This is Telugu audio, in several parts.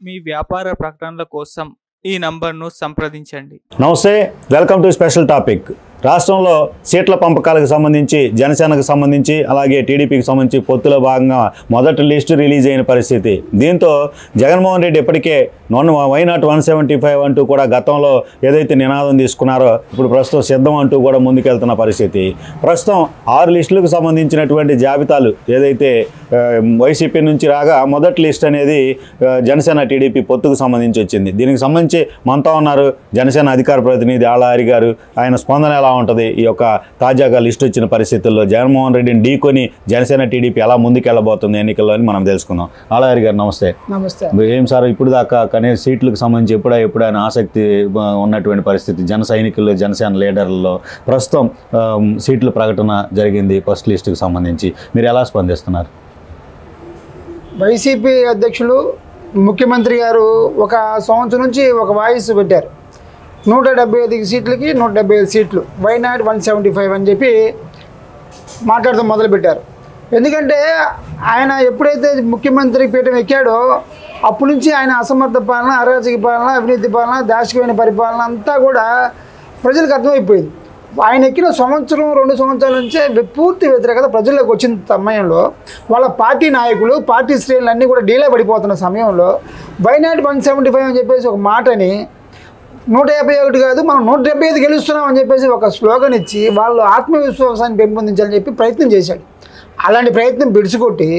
మీ వ్యాపార ప్రకటనల కోసం ఈ నంబర్ను సంప్రదించండి. నమస్తే, వెల్కమ్ టు స్పెషల్ టాపిక్. రాష్ట్రంలో సీట్ల పంపకాలకు సంబంధించి జనసేనకు సంబంధించి అలాగే టీడీపీకి సంబంధించి పొత్తులో భాగంగా మొదటి లిస్టు రిలీజ్ అయిన పరిస్థితి. దీంతో జగన్మోహన్ రెడ్డి ఇప్పటికే వైనాట్ 175 అంటూ కూడా గతంలో ఏదైతే నినాదం తీసుకున్నారో ఇప్పుడు ప్రస్తుతం సిద్ధం అంటూ కూడా ముందుకెళ్తున్న పరిస్థితి. ప్రస్తుతం 6 లిస్టులకు సంబంధించినటువంటి జాబితాలు ఏదైతే వైసీపీ నుంచి రాగా మొదటి లిస్ట్ అనేది జనసేన టీడీపీ పొత్తుకు సంబంధించి వచ్చింది. దీనికి సంబంధించి మనతో ఉన్నారు జనసేన అధికార ప్రతినిధి ఆళ్ళ గారు. ఆయన స్పందన ఎలా ఉంటుంది ఈ యొక్క తాజాగా లిస్ట్ వచ్చిన పరిస్థితుల్లో జగన్మోహన్ రెడ్డిని ఢీకొని జనసేన టీడీపీ ఎలా ముందుకెళ్ళబోతుంది ఎన్నికల్లో అని మనం తెలుసుకుందాం. ఆళ్ళ గారు నమస్తే. నమస్తే. ఏం సార్ ఇప్పుడు దాకా కనీస సీట్లకు సంబంధించి ఎప్పుడైనా ఆసక్తి ఉన్నటువంటి పరిస్థితి జన సైనికుల్లో జనసేన లీడర్లలో ప్రస్తుతం సీట్ల ప్రకటన జరిగింది ఫస్ట్ లిస్టుకు సంబంధించి, మీరు ఎలా స్పందిస్తున్నారు? వైసీపీ అధ్యక్షులు ముఖ్యమంత్రి గారు ఒక సంవత్సరం నుంచి ఒక వాయిస్ పెట్టారు. 175 సీట్లకి 175 సీట్లు, వైనాట్ 175 అని చెప్పి మాట్లాడుతూ మొదలుపెట్టారు. ఎందుకంటే ఆయన ఎప్పుడైతే ముఖ్యమంత్రి పీఠం ఎక్కాడో అప్పటి నుంచి ఆయన అసమర్థ పాలన, అరాచక పాలన, అవినీతి పాలన, దాష్టికమైన పరిపాలన అంతా కూడా ప్రజలకు అర్థమైపోయింది. ఆయన ఎక్కిన సంవత్సరం 2 సంవత్సరాల నుంచే పూర్తి వ్యతిరేకత ప్రజల్లోకి వచ్చిన సమయంలో వాళ్ళ పార్టీ నాయకులు, పార్టీ శ్రేణులు అన్నీ కూడా డీలా పడిపోతున్న సమయంలో వైనాట్ 175 అని చెప్పేసి ఒక మాటని 151 కాదు మనం 175 గెలుస్తున్నాం అని చెప్పేసి ఒక స్లోగన్ ఇచ్చి వాళ్ళు ఆత్మవిశ్వాసాన్ని పెంపొందించాలని చెప్పి ప్రయత్నం చేశాడు. అలాంటి ప్రయత్నం బిడుచుకొట్టి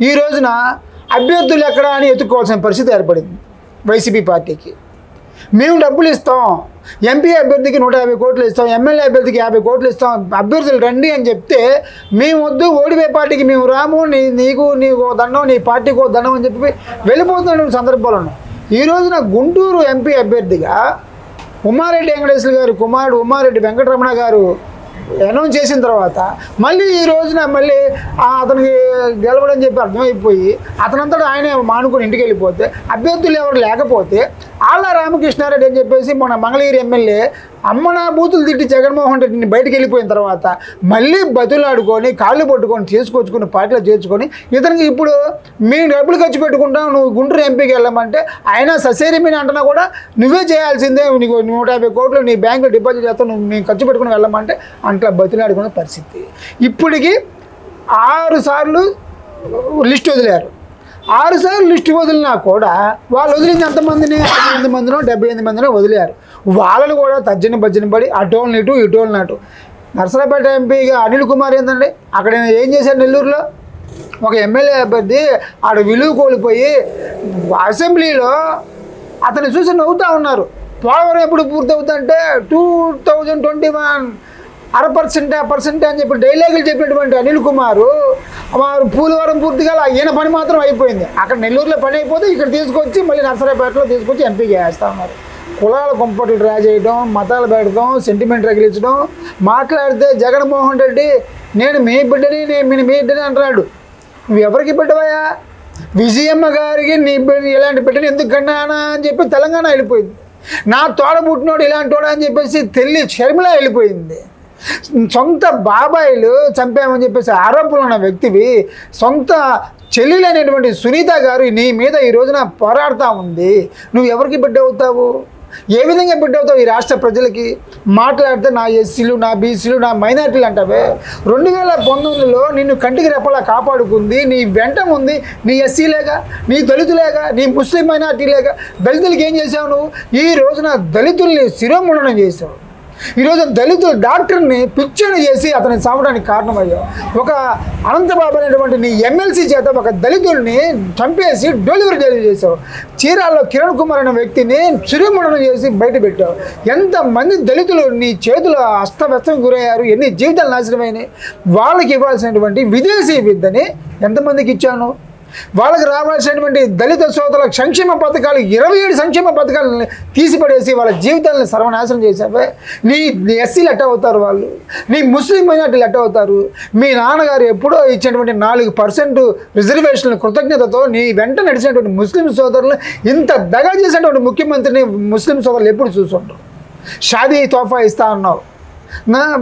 ఈ రోజున అభ్యర్థులు ఎక్కడా అని ఎత్తుక్కోవాల్సిన పరిస్థితి ఏర్పడింది వైసీపీ పార్టీకి. మేము డబ్బులు ఇస్తాం, ఎంపీ అభ్యర్థికి 150 కోట్లు ఇస్తాం, ఎమ్మెల్యే అభ్యర్థికి 50 కోట్లు ఇస్తాం, అభ్యర్థులు రండి అని చెప్తే మేము వద్దు, ఓడిపోయే పార్టీకి మేము రాము, నీకు దండం, నీ పార్టీకి దండం అని చెప్పి వెళ్ళిపోతున్న సందర్భాలు ఉన్నాయి. ఈ రోజున గుంటూరు ఎంపీ అభ్యర్థిగా ఉమారెడ్డి వెంకటేశ్వర గారు కుమారుడు ఉమారెడ్డి వెంకటరమణ గారు అనౌన్స్ చేసిన తర్వాత మళ్ళీ ఈ రోజున మళ్ళీ అతనికి గెలవడం చెప్పి అర్థమైపోయి అతనంతటా ఆయనే మానుకొని ఇంటికి వెళ్ళిపోతే అభ్యర్థులు ఎవరు లేకపోతే ఆళ్ళ రామకృష్ణారెడ్డి అని చెప్పేసి మన మంగళగిరి ఎమ్మెల్యే అమ్మనా బూతులు తిట్టి జగన్మోహన్ రెడ్డిని బయటకు వెళ్ళిపోయిన తర్వాత మళ్ళీ బతులాడుకొని కాళ్ళు పట్టుకొని తీసుకొచ్చుకుని పార్టీలో చేర్చుకొని ఇతనికి ఇప్పుడు మేము డబ్బులు ఖర్చు పెట్టుకుంటాం, నువ్వు గుంటూరు ఎంపీకి వెళ్ళమంటే ఆయన ససేరిమీని అంటున్నా కూడా నువ్వే చేయాల్సిందే, నీకు 150 కోట్లు నీ బ్యాంకులో డిపాజిట్ చేస్తావు, నువ్వు మేము ఖర్చు పెట్టుకుని వెళ్ళమంటే అట్లా బతులాడుకునే పరిస్థితి. ఇప్పటికి 6 సార్లు లిస్ట్ వదిలారు. 6 సార్లు లిస్టు వదిలినా కూడా వాళ్ళు వదిలింది ఎంతమందిని? 8 మందినో 78 మందినో వదిలేరు. వాళ్ళని కూడా తర్జని భజ్జని పడి అటోల్ని ఇటు ఇటోల్ని అటు. నర్సరాపేట ఎంపీగా అనిల్ కుమార్ ఏంటండి అక్కడ ఏం చేశారు? నెల్లూరులో ఒక ఎమ్మెల్యే అభ్యర్థి ఆడ విలువ కోల్పోయి అసెంబ్లీలో అతన్ని చూసి నవ్వుతూ ఉన్నారు. పోలవరం ఎప్పుడు పూర్తవుతుందంటే 2021 0.5% అని చెప్పి డైలాగులు చెప్పినటువంటి అనిల్ కుమారు వారు పూలవరం పూర్తిగా ఈయన పని మాత్రం అయిపోయింది. అక్కడ నెల్లూరులో పని అయిపోతే ఇక్కడ తీసుకొచ్చి మళ్ళీ నర్సరాపేటలో తీసుకొచ్చి ఎంపీకి వేస్తూ ఉన్నారు. కులాల కొంపట్లు డ్రా చేయడం, మతాలు పెడతాం, సెంటిమెంట్ రగిలించడం. మాట్లాడితే జగన్మోహన్ రెడ్డి నేను మీ బిడ్డని మీ బిడ్డని అంటున్నాడు. నువ్వు ఎవరికి బిడ్డవయ్యా? విజయమ్మ గారికి నీ ఇలాంటి బిడ్డని ఎందుకు కన్నానా అని చెప్పి తెలంగాణ వెళ్ళిపోయింది. నా తోడబుట్టినోడు ఇలాంటి వాడు అని చెప్పేసి తెల్లి షర్మిల వెళ్ళిపోయింది. సొంత బాబాయిలు చంపామని చెప్పేసి ఆరోపణలు ఉన్న వ్యక్తివి సొంత చెల్లెలైనటువంటి సునీత గారు నీ మీద ఈ రోజున పోరాడుతూ ఉంది. నువ్వు ఎవరికి బిడ్డ అవుతావు? ఏ విధంగా బిడ్డ అవుతావు ఈ రాష్ట్ర ప్రజలకి? మాట్లాడితే నా ఎస్సీలు, నా బీసీలు, నా మైనార్టీలు అంటావే. 2019లో నిన్ను కంటికి రెప్పలా కాపాడుకుంది నీ వెంట ఉంది నీ ఎస్సీలేగా, నీ దళితులేగా, నీ ముస్లిం మైనార్టీలేగా. దళితులకి ఏం చేసావు నువ్వు? ఈ రోజున దళితుల్ని శిరోముండనం చేసావు. ఈరోజు దళితుల డాక్టర్ని పిచ్చని చేసి అతన్ని చావడానికి కారణమయ్యావు. ఒక అనంతబాబు అనేటువంటి నీ ఎమ్మెల్సీ చేత ఒక దళితుల్ని చంపేసి డెలివరీ చేసావు. చీరాల్లో కిరణ్ కుమార్ అనే వ్యక్తిని చిరుముండనం చేసి బయట పెట్టావు. ఎంతమంది దళితులు నీ చేతులు అస్తవ్యస్తం గురయ్యారు, ఎన్ని జీవితాలు నాశనమైనాయి. వాళ్ళకి ఇవ్వాల్సినటువంటి విదేశీ విద్యని ఎంతమందికి ఇచ్చాను? వాళ్ళకి రావాల్సినటువంటి దళిత సోదరుల సంక్షేమ పథకాలు 27 సంక్షేమ పథకాలను తీసిపడేసి వాళ్ళ జీవితాలను సర్వనాశనం చేసావే. నీ ఎస్సీలు ఎట్ట అవుతారు? వాళ్ళు నీ ముస్లిం మైనార్టీలు ఎట్ట అవుతారు? మీ నాన్నగారు ఎప్పుడో ఇచ్చినటువంటి 4% రిజర్వేషన్ల కృతజ్ఞతతో నీ వెంట నడిచినటువంటి ముస్లిం సోదరులు ఇంత దగా చేసినటువంటి ముఖ్యమంత్రిని ముస్లిం సోదరులు ఎప్పుడు చూసుంటారు? షాదీ తోఫా ఇస్తా అన్నావు,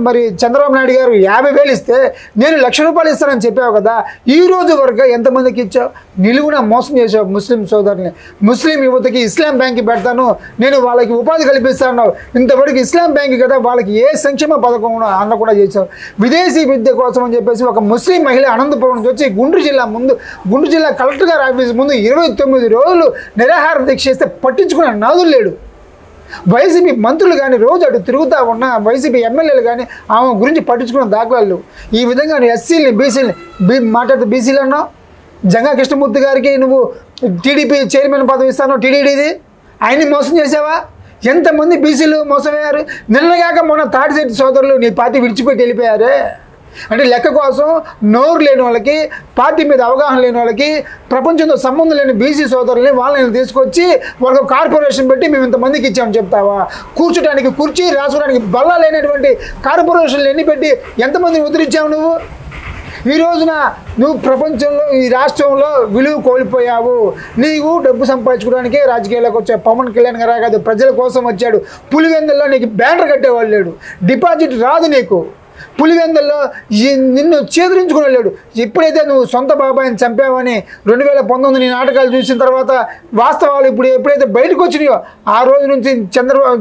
మరి చంద్రబాబు నాయుడు గారు 50,000 ఇస్తే నేను 1,00,000 రూపాయలు ఇస్తానని చెప్పావు కదా, ఈ రోజు వరకు ఎంతమందికి ఇచ్చావు? నిలువున మోసం చేసావు ముస్లిం సోదరుని. ముస్లిం యువతకి ఇస్లాం బ్యాంక్ పెడతాను, నేను వాళ్ళకి ఉపాధి కల్పిస్తాను. ఇంతవరకు ఇస్లాం బ్యాంక్ కదా, వాళ్ళకి ఏ సంక్షేమ పథకం అందకుండా చేశావు. విదేశీ విద్య కోసం అని చెప్పేసి ఒక ముస్లిం మహిళ అనంతపురం నుంచి వచ్చి గుంటూరు జిల్లా కలెక్టర్ గారి ఆఫీస్ ముందు 29 రోజులు నిరాహార దీక్ష చేస్తే పట్టించుకునే నాదులు లేడు. వైసీపీ మంత్రులు కానీ రోజు అటు తిరుగుతూ ఉన్న వైసీపీ ఎమ్మెల్యేలు కానీ ఆమె గురించి పట్టించుకున్న దాఖలాలు. ఈ విధంగా ఎస్సీలని బీసీలని మాట్లాడితే బీసీలు అన్నావు. జంగా కృష్ణమూర్తి గారికి నువ్వు టీడీపీ చైర్మన్ పదవి ఇస్తాను, టీడీడీది ఆయన్ని మోసం చేసావా? ఎంతమంది బీసీలు మోసమయ్యారు? నిన్నగాక మొన్న తాటిశెట్టి సోదరులు నీ పార్టీ విడిచిపెట్టి వెళ్ళిపోయారే. అంటే లెక్క కోసం నోరు లేని వాళ్ళకి, పార్టీ మీద అవగాహన లేని వాళ్ళకి, ప్రపంచంతో సంబంధం లేని బీసీ సోదరుల్ని వాళ్ళని తీసుకొచ్చి వాళ్ళకు కార్పొరేషన్ పెట్టి మేము ఇంతమందికి ఇచ్చామని చెప్తావా? కూర్చోడానికి కుర్చీ, రాసుకోవడానికి బల్ల లేనటువంటి కార్పొరేషన్లు ఎన్ని పెట్టి ఎంతమందిని ఉద్ధరించావు నువ్వు? ఈ రోజున నువ్వు ప్రపంచంలో, ఈ రాష్ట్రంలో విలువ కోల్పోయావు. నీవు డబ్బు సంపాదించుకోవడానికే రాజకీయాల్లోకి వచ్చావు. పవన్ కళ్యాణ్ గారు కాదు, ప్రజల కోసం వచ్చాడు. పులివెందుల్లో నీకు బ్యానర్ కట్టేవాళ్ళు లేడు, డిపాజిట్ రాదు నీకు. పులివెందుల్లో నిన్ను చేదరించుకుని వెళ్ళాడు. ఎప్పుడైతే నువ్వు సొంత బాబాయిని చంపావని 2019 నీ నాటకాలు చూసిన తర్వాత వాస్తవాలు ఎప్పుడైతే బయటకు వచ్చినాయో ఆ రోజు నుంచి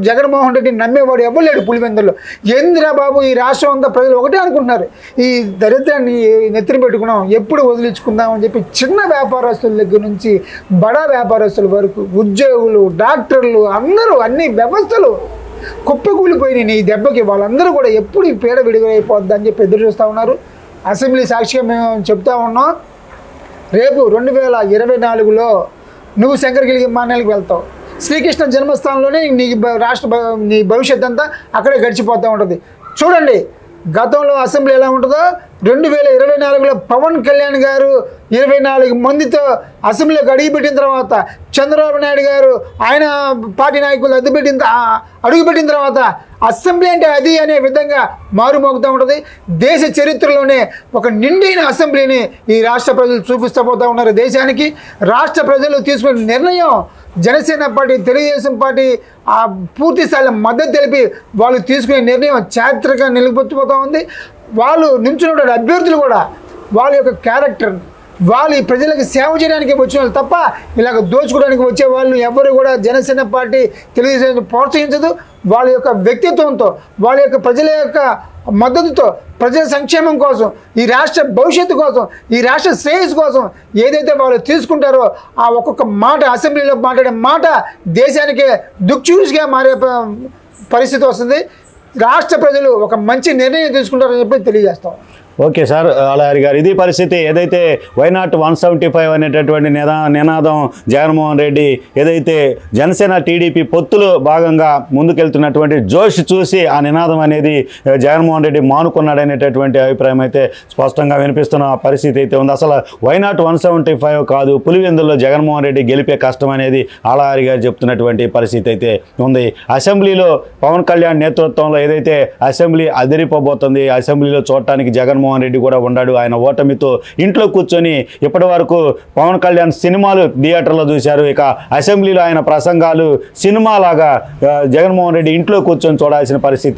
జగన్మోహన్ రెడ్డిని నమ్మేవాడు ఎవ్వలేడు పులివెందుల్లో. ఏందిరా బాబు, ఈ రాష్ట్రం అంతా ప్రజలు ఒకటే అనుకుంటున్నారు, ఈ దరిద్రాన్ని నెత్తిన పెట్టుకున్నాం, ఎప్పుడు వదిలించుకుందాం అని చెప్పి చిన్న వ్యాపారస్తుల దగ్గర నుంచి బడా వ్యాపారస్తుల వరకు, ఉద్యోగులు, డాక్టర్లు, అందరూ అన్ని వ్యవస్థలు కుప్పకూలిపోయినాయి నీ దెబ్బకి. వాళ్ళందరూ కూడా ఎప్పుడు ఈ పీడ విడుదలైపోద్ది అని చెప్పి ఎదురు చూస్తూ ఉన్నారు. అసెంబ్లీ సాక్షిగా మేము చెప్తా ఉన్నాం, రేపు 2024లో నువ్వు శంకరగిరికి మానేలకు వెళ్తావు. శ్రీకృష్ణ జన్మస్థానంలోనే నీ భవిష్యత్ అంతా అక్కడే గడిచిపోతూ ఉంటుంది. చూడండి గతంలో అసెంబ్లీ ఎలా ఉంటుందో. 2024లో పవన్ కళ్యాణ్ గారు 24 మందితో అసెంబ్లీకి అడుగుపెట్టిన తర్వాత, చంద్రబాబు నాయుడు గారు ఆయన పార్టీ నాయకులు అడుగుపెట్టిన తర్వాత అసెంబ్లీ అంటే అది అనే విధంగా మారుమోగుతూ ఉంటుంది. దేశ చరిత్రలోనే ఒక నిండైన అసెంబ్లీని ఈ రాష్ట్ర ప్రజలు చూపిస్తూ పోతూ ఉన్నారు దేశానికి. రాష్ట్ర ప్రజలు తీసుకున్న నిర్ణయం, జనసేన పార్టీ, తెలుగుదేశం పార్టీ పూర్తి స్థాయిలో మద్దతు తెలిపి వాళ్ళు తీసుకునే నిర్ణయం చారిత్రకంగా నిలబెట్టిపోతూ ఉంది. వాళ్ళు నించున్న అభ్యర్థులు కూడా వాళ్ళ యొక్క క్యారెక్టర్, వాళ్ళు ఈ ప్రజలకు సేవ చేయడానికి వచ్చిన వాళ్ళు తప్ప ఇలాగ దోచుకోవడానికి వచ్చే వాళ్ళు ఎవరు కూడా జనసేన పార్టీ, తెలుగుదేశం ప్రోత్సహించదు. వాళ్ళ యొక్క వ్యక్తిత్వంతో, వాళ్ళ యొక్క ప్రజల యొక్క మద్దతుతో, ప్రజల సంక్షేమం కోసం, ఈ రాష్ట్ర భవిష్యత్తు కోసం, ఈ రాష్ట్ర శ్రేయస్సు కోసం ఏదైతే వాళ్ళు తీసుకుంటారో ఆ ఒక్కొక్క మాట, అసెంబ్లీలో మాట్లాడే మాట దేశానికే దుఃఖూసిగా మారే పరిస్థితి వస్తుంది. రాష్ట్ర ప్రజలు ఒక మంచి నిర్ణయం తీసుకుంటారని చెప్పి తెలియజేస్తాం. ఓకే సార్, అలారి గారు, ఇది పరిస్థితి. ఏదైతే వైనాట్ 175 అనేటటువంటి నినాదం జగన్మోహన్ రెడ్డి ఏదైతే జనసేన టీడీపీ పొత్తులో భాగంగా ముందుకెళ్తున్నటువంటి జోష్ చూసి ఆ నినాదం అనేది జగన్మోహన్ రెడ్డి మానుకున్నాడనేటటువంటి అభిప్రాయం అయితే స్పష్టంగా వినిపిస్తున్న పరిస్థితి అయితే ఉంది. అసలు వైనాట్ 175 కాదు, పులివెందుల్లో జగన్మోహన్ రెడ్డి గెలిపే కష్టం అనేది అలారి గారు చెప్తున్నటువంటి పరిస్థితి అయితే ఉంది. అసెంబ్లీలో పవన్ కళ్యాణ్ నేతృత్వంలో ఏదైతే అసెంబ్లీ అదిరిపోబోతుంది, అసెంబ్లీలో చూడటానికి జగన్మోహన్ రెడ్డి కూడా ఉన్నాడు. ఆయన ఓటమితో ఇంట్లో కూర్చొని ఇప్పటి వరకు పవన్ కళ్యాణ్ సినిమాలు థియేటర్లో చూశారు, ఇక అసెంబ్లీలో ఆయన ప్రసంగాలు సినిమాలాగా జగన్మోహన్ రెడ్డి ఇంట్లో కూర్చొని చూడాల్సిన పరిస్థితి.